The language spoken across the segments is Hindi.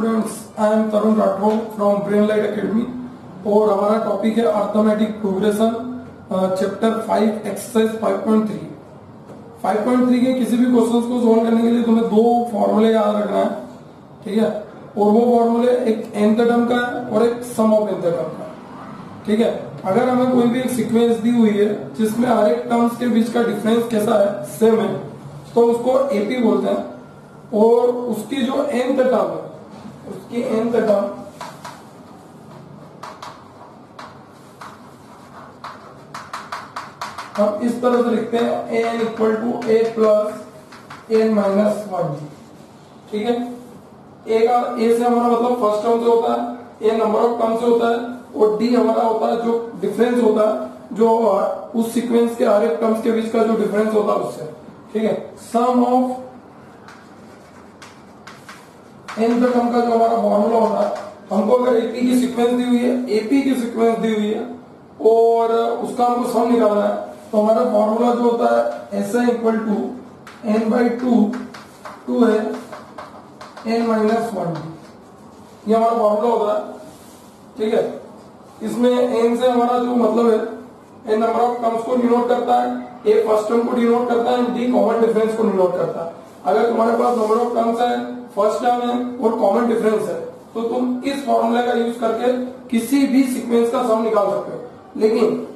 Students, I am Tarun Rathore from brain light academy और हमारा टॉपिक है अर्थमेटिक प्रोग्रेशन चैप्टर 5 एक्सरसाइज 5.3। 5.3 के किसी भी क्वेश्चंस को सॉल्व करने के लिए तुम्हें दो फॉर्मूले याद रखना है, ठीक है। और वो फॉर्मूले एक nth टर्म का है और एक सम ऑफ nth टर्म का, ठीक है। अगर हमें कोई भी एक सीक्वेंस दी हुई है जिसमें हर एक टर्म्स के बीच का डिफरेंस कैसा है, सेम है, तो उसको एपी बोलते हैं। और उसकी जो nth टर्म है, उसकी nth टर्म हम इस तरह से लिखते हैं an equal to a plus n minus 1, ठीक है। a का a से हमारा मतलब फर्स्ट टर्म से होता है, a नंबर ऑफ टर्म से होता है और d हमारा होता है जो डिफरेंस होता है, जो उस सीक्वेंस के हर एक टर्म्स के बीच का जो डिफरेंस होता है उससे, ठीक है। सम ऑफ n टर्म का जो हमारा फॉर्मूला होता है, हमको अगर एपी की सीक्वेंस दी हुई है, एपी की सीक्वेंस दी हुई है और उसका हमको सम निकालना है, तो हमारा फॉर्मूला जो होता है ऐसा इक्वल टू n/2 है n माइनस 1, ये हमारा फॉर्मूला होता है, ठीक है। इसमें n से हमारा जो मतलब है, n नंबर ऑफ टर्म्स को डिनोट करता है, a फर्स्ट टर्म को डिनोट करता है, d कॉमन डिफरेंस को डिनोट करता है। अगर तुम्हारे पास नंबर ऑफ टर्म्स है, फर्स्ट टर्म है और कॉमन डिफरेंस है, तो तुम इस फॉर्मूले का यूज करके किसी भी सीक्वेंस का सम निकाल सकते हो। लेकिन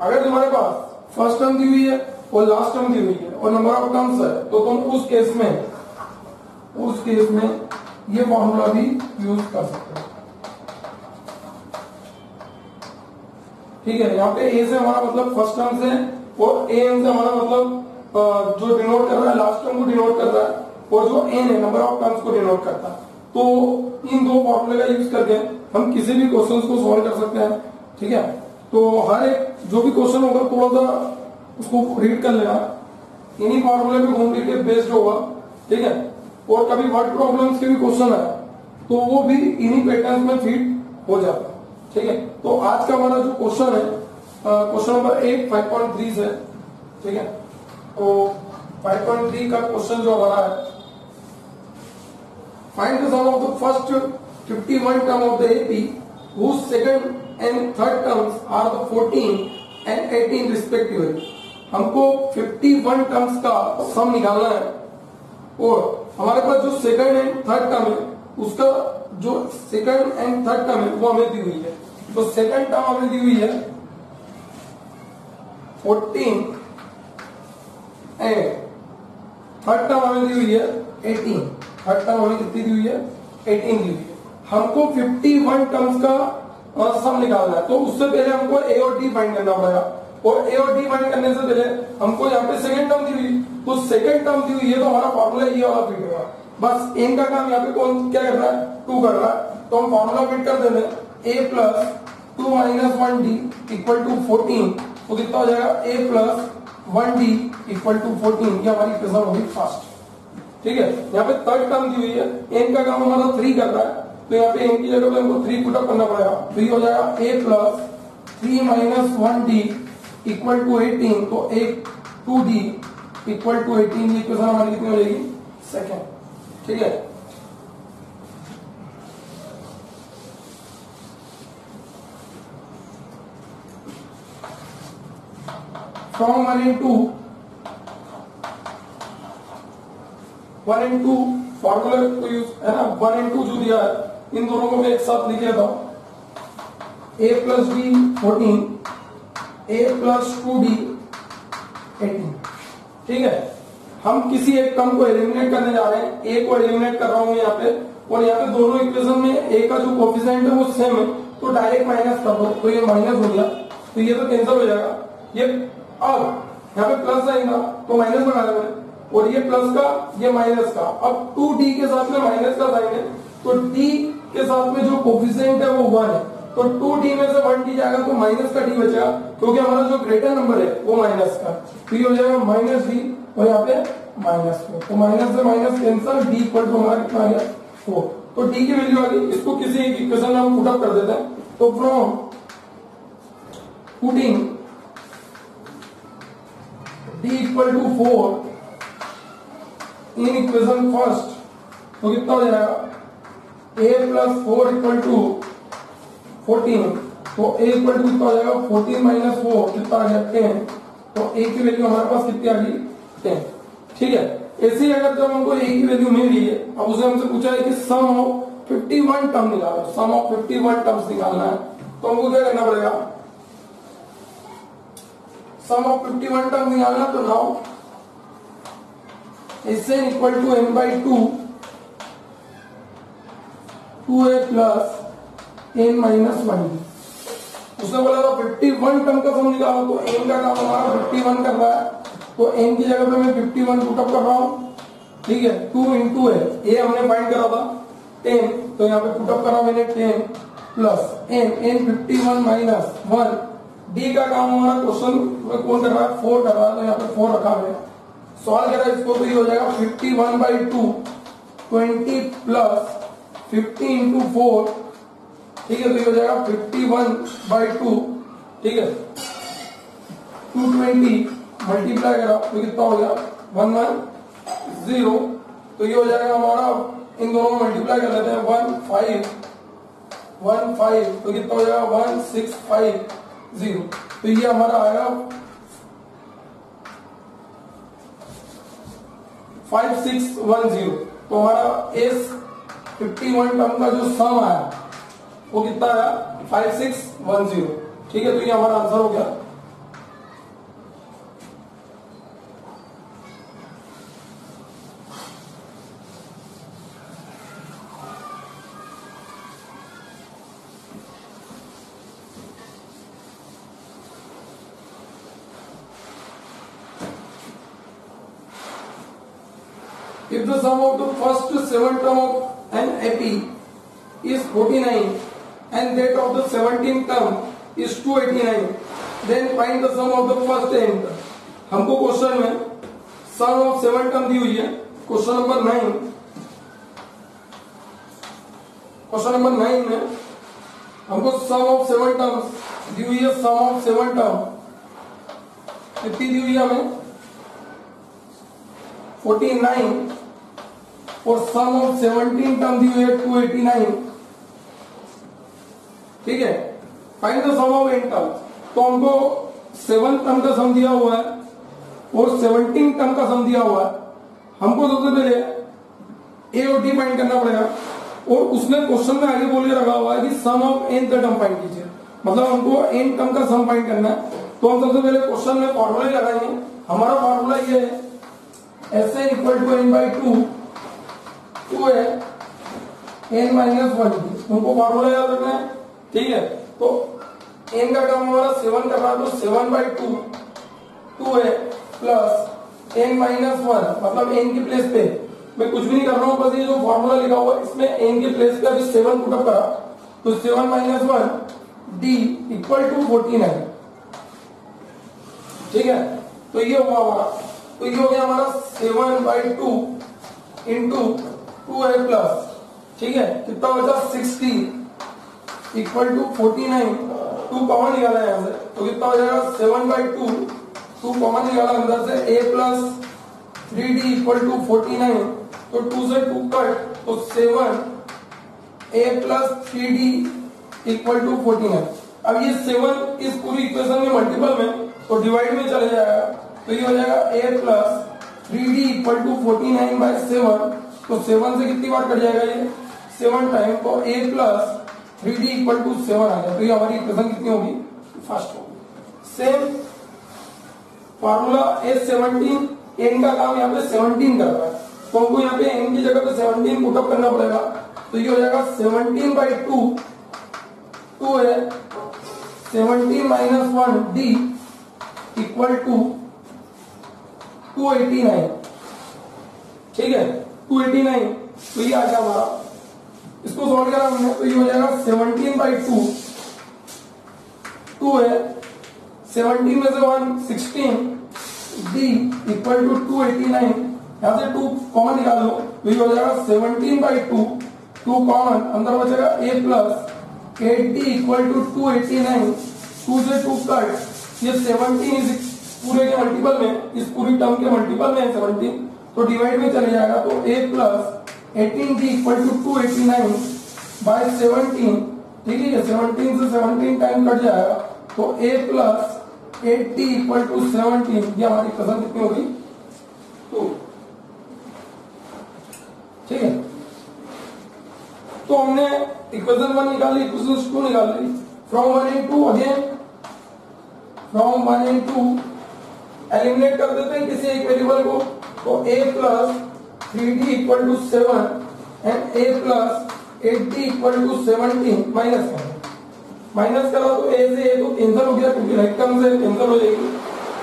अगर तुम्हारे पास फर्स्ट टर्म दी हुई है और लास्ट टर्म दी हुई है और नंबर ऑफ टर्म्स है, तो तुम उस केस में ये फॉर्मूला भी यूज कर सकते हो, ठीक है। यहाँ पे a से हमारा मतलब फर्स्ट टर्म से और an से हमारा मतलब जो डिनोट कर रहा है लास्ट टर्म को डिनोट कर रहा है, और जो n है नंबर ऑफ टर्म्स को डिनोट करता है। तो इन दो फॉर्मूले का यूज करके हम किसी भी क्वेश्चंस को सॉल्व कर सकते हैं, ठीक है। तो हर एक जो भी क्वेश्चन होगा थोड़ा सा उसको रीड कर लेना, इन्हीं फॉर्मूले पे घूम के बेस्ड होगा, ठीक है। और कभी वर्ड प्रॉब्लम्स के भी क्वेश्चन है तो वो भी इन्हीं पैटर्न में फिट हो जाता है, ठीक है। तो आज का हमारा जो क्वेश्चन है, क्वेश्चन नंबर 8 5.3 से, ठीक है। तो 5.3 का क्वेश्चन जो हमारा है, find the sum of the first 51 term of the AP whose second and third terms are the 14 and 18 respectively। हमको 51 टर्म्स का सम निकालना है और हमारे पास जो सेकंड एंड थर्ड टर्म है, उसका जो सेकंड एंड थर्ड टर्म है वो हमें दी हुई है। तो सेकंड टर्म हमें दी हुई है 14 एंड थर्ड टर्म हमें दी हुई है 18। थर्ड टर्म हमें कितनी दी हुई है? 18 दी हुई है। हमको 51 टर्म्स का सम निकालना है, तो उससे पहले हमको ए और डी फाइंड करना पड़ेगा। और ए और डी फाइंड करने से पहले हमको यहाँ पे सेकंड टर्म दी हुई, तो सेकंड टर्म दी हुई है, तो हमारा फॉर्मूला ये वाला फिट होगा। बस एन का काम यहाँ पे कौन क्या कर रहा है? 2 कर रहा है, तो हम फॉर्मूला फिट कर देते हैं a plus 2 minus 1d equal to 14। तो कितना हो जाएगा? A plus 1d equal to 14। ये हमारी इक्वेशन होगी फर्स्ट, ठीक है। यहाँ पे थर्ड टर्म दी हुई है, एन का काम हमारा 3 कर रहा है, तो यहाँ पे एन की जगह पे हमको 3 पुट अप करना पड़ेगा। तो ये हो जाएगा a plus 3 minus 1d equal to 18। तो एक 2d इक्वल टू 18, ये इक्वेशन हमारी कितनी हो जाएगी? सेकेंड, ठीक है। फ्रॉम 1 and 2 फॉर्मूला को यूज है ना, 1 and 2 जो दिया है, इन दोनों को मैं एक साथ लिख लेता हूं। a plus D 14, a plus 2d 18, ठीक है। हम किसी एक टर्म को एलिमिनेट करने जा रहे हैं, a को एलिमिनेट कर रहा हूं मैं यहाँ पे, और यहाँ पे दोनों इक्वेशन में a का जो कोफिशिएंट है वो सेम है, तो डायरेक्ट माइनस कर दो, तो ये माइनस हो गया, तो ये तो कैंसिल हो जाएगा। ये अब यहाँ पे प्लस आएगा तो माइनस बना देंगे, और ये प्लस का ये माइनस का। अब 2d के साथ में माइनस का जाएंगे, तो d के साथ में जो कोफिशिएंट है वो 1 है, तो 2d में से 1d जाएगा तो माइनस का d बचेगा, क्योंकि हमारा जो ग्रेटर नंबर है वो माइनस का। तो ये हो जाएगा माइनस d और यहाँ पे माइनस 4। तो माइनस से minus cancel, d equal to हमारा कितना आ गया? 4। तो d की वैल्यू आ गई, इसको किसी एक इक्वेशन में हम पुट अप कर देते हैं। तो from putting d equal to 4 in equation first, तो कितना हो जाएगा? a प्लस 4 इक्वल टू 14, तो a इक्वल टू कितना हो जाएगा 14 माइनस 4 कितना आ गया 10, तो a की वैल्यू हमारे पास कितनी आ गई 10। ठीक है, ऐसे ही अगर जब हमको a की वैल्यू मिल रही है, अब उसे हमसे पूछा है कि सम ऑफ 51 टर्म निकालो, सम ऑफ 51 टर्म्स निकालना है, तो हमको क्या करना पड़ेगा, सम ऑफ 51 टर्म निकालना, तो now Sn equal to n by 2a plus n minus 1। उसने बोला था 51 टर्म का सम निकालो, तो n का काम हमारा 51 कर रहा है, तो n की जगह पे मैं 51 पुटअप कर रहा हूं। ठीक है, 2 इंटू है, a हमने फाइंड करा था 10, तो यहाँ पे पुटअप करा मैंने 10 प्लस n 51 माइनस 1। d का काम हमारा क्वेश्चन में कौन कर रहा है 4 कर रहा है, तो यहाँ पे 4 रखा है, सॉल्व करा इसको, तो ये हो जाएगा 51 बाई 2 20 प्लस 50 इंटू 4। ठीक है, तो ये हो जाएगा 51 बाई 2। ठीक है, 220 मल्टीप्लाई करा तो कितना हो गया 110, तो ये हो जाएगा हमारा, इन दोनों में मल्टीप्लाई कर लेते हैं 15 तो कितना हो जाएगा 1650, तो ये हमारा आएगा 5610। तो हमारा S 51 टर्म का जो सम आया वो कितना आया 5610। ठीक है, तो ये हमारा आंसर हो गया। If the sum of the first 7 term of an AP is 49 and that of the 17th term is 289, then find the sum of the first n term। हमको क्वेश्चन में सम ऑफ 7 टर्म दी हुई है, क्वेश्चन नंबर 9 में हमको सम ऑफ 7 टर्म्स दी हुई है, सम ऑफ 7 टर्म कितनी दी हुई है हमें 49 और सम ऑफ 17 टर्म दी हुई है 289। ठीक है, find the sum of n term, तो हमको 7 टर्म का सम दिया हुआ है और 17 टर्म का सम दिया हुआ है, हमको सबसे पहले a और d फाइंड करना पड़ेगा, और उसने क्वेश्चन में आगे बोल के रखा हुआ है कि सम ऑफ n टर्म फाइंड कीजिए, मतलब हमको n टर्म का सम फाइंड करना है। तो हम सबसे पहले क्वेश्चन में फॉर्मूला लगाएंगे। हमारा फॉर्मूला ये है Sn equal to n by 2 है n माइनस 1, हमको फॉर्मूला याद रखना है। ठीक है, तो n का काम हमारा 7 कर रहा है, तो 7 बाई 2 है प्लस n माइनस 1, मतलब n की प्लेस पे मैं कुछ भी नहीं कर रहा हूँ, बस ये जो फॉर्मूला लिखा हुआ है इसमें n की प्लेस पे अभी 7 पुटअप करा, तो 7 माइनस 1 d इक्वल टू 49। ठीक है, तो ये हुआ हमारा, तो ये हो गया हमारा 7 बाई 2 इंटू 2a प्लस, ठीक है, कितना बचा 60 इक्वल टू 49, 2 कॉमन निकाला है यहाँ से, तो कितना हो जाएगा 7 बाई 2 कॉमन निकाला अंदर से, a plus 3d equal to 49, तो 2 से 2 कट, तो 7 a plus 3d equal to 49। अब ये 7 इस पूरी इक्वेशन में मल्टीपल में तो डिवाइड में चले जाएगा, तो ये हो जाएगा a plus 3d equal to 49 by 7, तो 7 से कितनी बार कट जाएगा ये 7 टाइम, तो a plus 3d equal to 7 आ गया, तो ये हमारी इक्वेशन कितनी होगी फर्स्ट होगी। सेम फार्मूला S17, n का काम यहाँ पे 17 कर रहा है, तो हमको यहाँ पे n की जगह पे 17 पुटअप करना पड़ेगा, तो ये हो जाएगा 17 बाई 2 है 17 माइनस 1 d इक्वल टू 289। ठीक है, 289, तो ये आ गया हमारा, इसको सॉल्व करा हमने, तो ये हो जाएगा 17 बाई 2 है 17 में से 1 16 d इक्वल टू 289, यहाँ से 2 कॉमन निकाल लो, तो ये हो जाएगा 17 बाई 2 कॉमन, अंदर बचेगा a plus 8d equal to 289, 2 से 2 कट, ये 17 इस पूरे के मल्टीपल में, इस पूरी टर्म के मल्टीपल में है 17, तो डिवाइड में चले जाएगा, तो a plus 18d equal to 289, by 17, ठीक है, 17 से 17 टाइम कट जाएगा तो a प्लस 80 इक्वल टू 17, ये हमारी इक्वेशन कितनी होगी 2, ठीक है। तो हमने इक्वेशन 1 निकाली, इक्वेशन 2 निकाल ली। From 1 and 2 again, from 1 and 2 eliminate कर देते हैं किसी एक वेरिएबल को, तो a plus 3d equal to 7 and a plus 80 equal to 17 minus करा तो a से a तो कैंसिल हो गया क्योंकि राइट टर्म से कैंसिल हो जाएगी।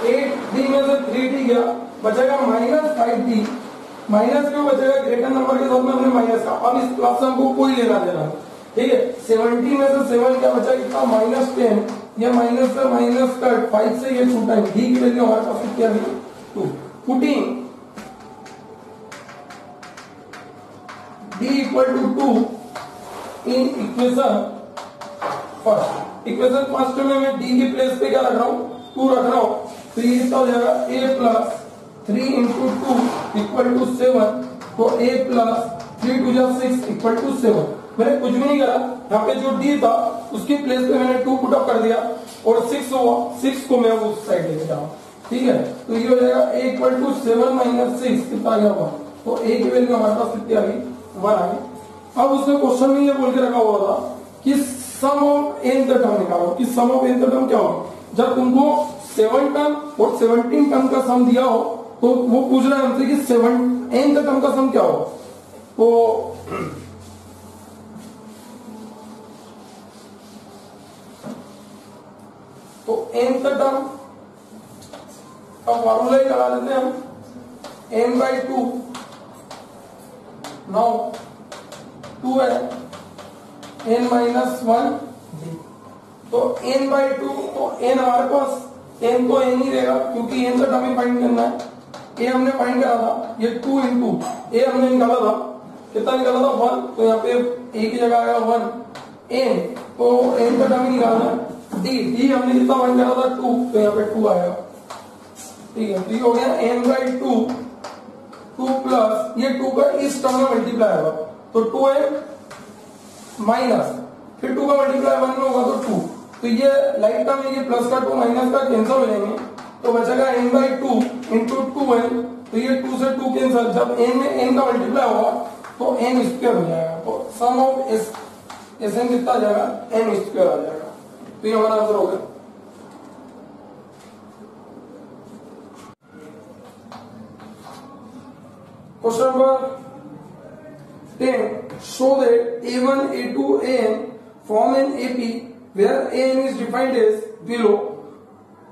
8d में से 3d गया, बचेगा माइनस 5d। माइनस क्यों बचेगा, ग्रेटर नंबर के साथ में हमने माइनस का, अब इस क्लास में हमको कोई लेना देना, ठीक है। 70 में से 7 क्या बचा, कितना -10, ये माइनस से माइनस कट, 5 से ये छूटा है, डी की वैल्यू हमारे पास क्या है 2। Putting d equal to 2 in equation first. Equation first में मैं d की प्लेस पे क्या रख रहा हूँ 2 रख रहा हूँ, तो ये कितना हो जाएगा a plus 3 into 2 equal to 7, तो a plus 3 two 6 equal to 7। मैंने कुछ भी नहीं करा, यहाँ पे जो d था उसकी प्लेस पे मैंने 2 पुट अप कर दिया और 6 हुआ, 6 को मैं उस साइड लेके जाऊँ, ठीक है। तो ये हो जाएगा a इक्वल टू 7 माइनस 6, कितना आ गया 1, तो a की वैल्यू हमारे पास कितनी आ गई 1 आ गई। अब उसने क्वेश्चन में ये बोल के रखा हुआ था कि सम ऑफ nth टर्म निकालो, कि सम ऑफ nth टर्म क्या होगा। जब तुमको 7 टर्म और 17 टर्म का सम दिया हो तो वो पूछ रहा है हमसे कि 7 टर्म का सम क्या हो, तो nth टर्म का फॉर्मूला ही लगा देते हैं हम, n/2। नाउ 2 है n-1, तो n/2, तो n हमारे पास n तो n ही रहेगा क्योंकि n का टर्म ही फाइंड करना है। a हमने फाइंड करा था, ये 2 इंटू a हमने निकाला था, कितना निकाला था 1, तो यहाँ पे a की जगह आएगा 1, n तो n का टर्म ही निकालना है। d हमने कितना फाइंड करा था 2, तो यहाँ पे 2 आएगा, ठीक है। तो ये हो गया n/2, 2 प्लस ये 2 का इस टर्म में मल्टीप्लाई होगा, तो 2 है माइनस, फिर 2 का मल्टीप्लाई 1 में होगा तो 2, तो ये लाइट टर्म ये प्लस का 2 माइनस का कैंसिल हो जाएंगे, तो बचेगा n/2 इंटू 2n, तो ये 2 से 2 कैंसिल, जब n में n का मल्टीप्लाई होगा तो n स्क्वायर हो जाएगा, तो सम ऑफ Sn कितना आ जाएगा n स्क्वायर आ जाएगा, तो ये हमारा आंसर हो गया। Question number 10, show that a1, a2, an form an AP where an is defined as below।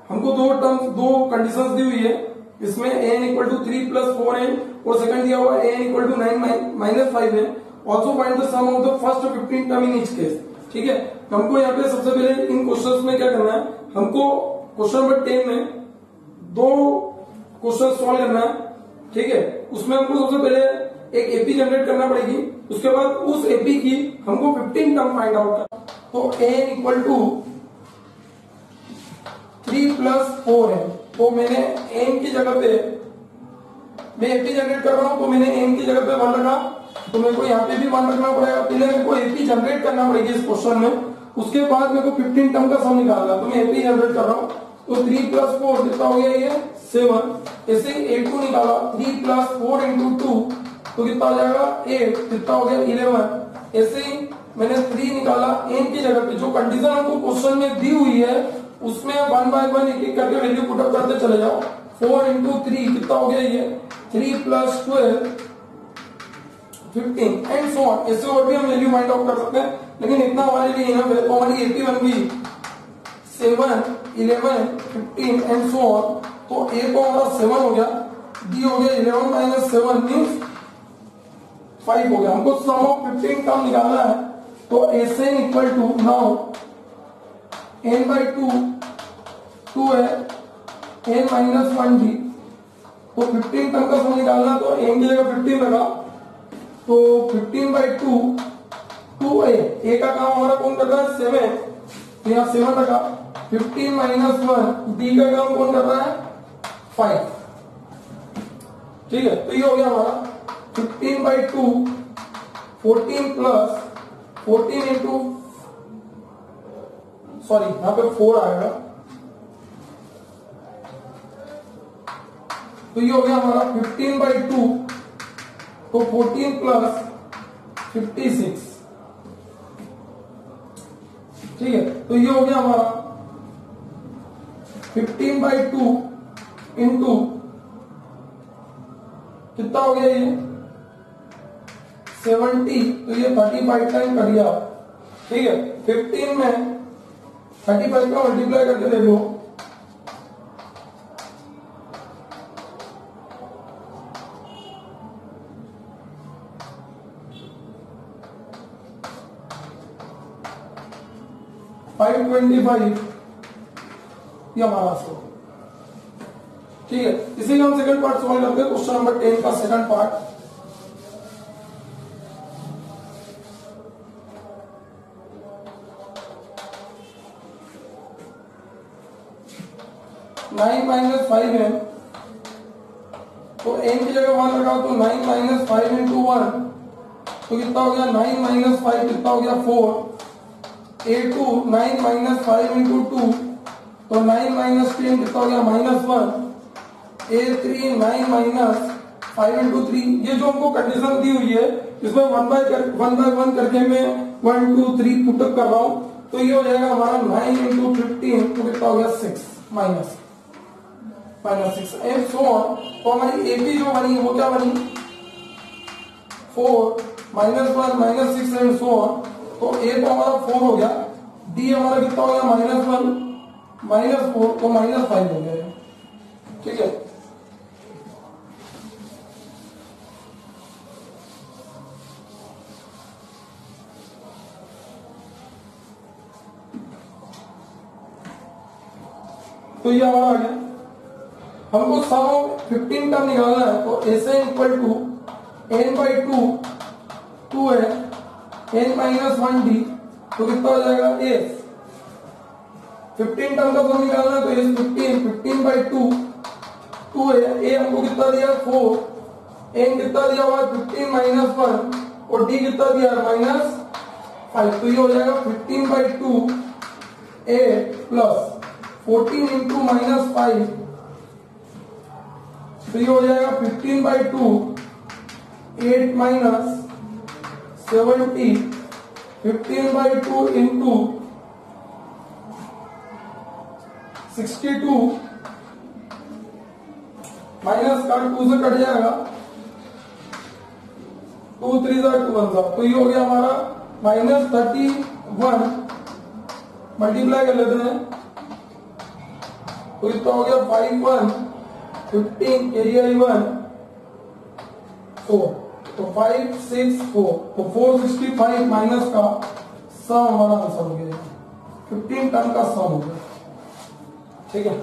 हमको दो कंडीशंस दी हुई है, इसमें an equal to 3 plus 4n और सेकंड दिया हुआ an equal to 9 minus 5n। Also find the sum of the first 15 term in each case, ठीक है। हमको यहाँ पे सबसे पहले इन क्वेश्चंस में क्या करना है, हमको क्वेश्चन नंबर 10 में 2 क्वेश्चन सॉल्व करना है, ठीक है। उसमें हमको सबसे पहले एक एपी जनरेट करना पड़ेगी, उसके बाद उस एपी की हमको 15 टर्म फाइंड आउट करना, तो n इक्वल टू 3 प्लस 4 है, तो मैंने n की जगह पे, मैं एपी जनरेट कर रहा हूं तो मैंने n की जगह पे 1 रखा, तो मेरे को यहाँ पे भी 1 रखना पड़ेगा। पहले मेरे को एपी जनरेट करना पड़ेगी इस क्वेश्चन में, उसके बाद मेरे को 15 टर्म का सम निकालना, तो मैं एपी जनरेट कर रहा हूँ, तो 3 प्लस 4 कितना हो गया ये 7। ऐसे ही a2 निकाला, 3 प्लस 4 इंटू 2 तो कितना हो जाएगा 8, कितना हो गया 11। ऐसे ही मैंने 3 निकाला n की जगह पे, जो कंडीशन हमको क्वेश्चन में दी हुई है उसमें 1 बाय 1 एक एक करके वैल्यू पुट अप करते चले जाओ। 4 इंटू 3 कितना हो गया ये 3 प्लस 12 15 एंड सो ऑन। ऐसे और भी हम वैल्यू फाइंड आउट कर सकते हैं, लेकिन इतना हमारे लिए इनफ है। तो हमारी एपी बन गई 7 11 15 एंड सो ऑन, तो a को हमारा 7 हो गया, d हो गया 11 माइनस 7 मीन्स 5 हो गया। हमको सम ऑफ 15 टर्म निकालना है, तो Sn equal to now n/2 2 है n माइनस 1d, तो 15 टर्म का सम निकालना, तो n की जगह 15 लगा, तो 15/2 2a का काम हमारा कौन कर रहा है 7, तो यहाँ 7 लगा। 15 माइनस 1 d का काम कौन कर रहा है 5, ठीक है। तो ये हो गया हमारा 15/2 14 प्लस 14 इंटू सॉरी यहां पे 4 आएगा, तो ये हो गया हमारा 15/2, तो 14 प्लस 56, ठीक है। तो ये हो गया हमारा 15/2 इंटू कितना हो गया ये 70, तो ये 35 टाइम कर दिया, ठीक है। 15 में 35 का मल्टीप्लाई करके देख लो, $525 ये हमारा आंसर, ठीक है। इसी का हम सेकंड पार्ट सॉल्व करते हैं, क्वेश्चन नंबर 10 का second part. Nine minus 5n, तो n की जगह 1 लगाओ, तो 9 माइनस 5 इंटू 1, तो कितना हो गया 9 माइनस 5 कितना हो गया 4, A2 9 माइनस 5 इंटू 2, तो 9 माइनस 10 कितना हो गया -1, A3 9 माइनस 5 इंटू 3। ये जो हमको कंडीशन दी हुई है इसमें 1 बाय 1 करके मैं 1 2 3 पुटअप कर रहा हूं, तो ये हो जाएगा हमारा 9 इंटू 15, तो कितना हो गया 6 माइनस 6 एंड सो ऑन। तो हमारी एपी जो बनी वो क्या बनी 4 -1 -6 एंड सो ऑन। तो ए तो हमारा 4 हो गया, डी हमारा कितना हो गया -1 -4, तो -5 हो गया, ठीक है। तो ये हमारा आ गया। हमको सम ऑफ 15 टर्म निकालना है, तो ऐसे इक्वल टू n/2 2 है n माइनस 1d, तो कितना हो जाएगा s। 15 टर्म का सम निकालना है, तो s 15/2 2 है, a हमको कितना दिया 4, n कितना दिया हुआ 15 माइनस 1 और d कितना दिया -5, तो ये हो जाएगा 15/2 8 प्लस 14 इंटू -5, तो ये हो जाएगा 15/2 8 माइनस 70, 15/2 इंटू 62 माइनस का 2 से कट जाएगा, 2 3 2 1, तो ये हो गया हमारा -31, मल्टीप्लाई कर लेते हैं, तो इसका हो गया 5 1 15 एरिया 1 4, तो 5 6 4, तो 465 माइनस का सम हमारा आंसर हो गया, 15 टन का सम हो गया, ठीक है।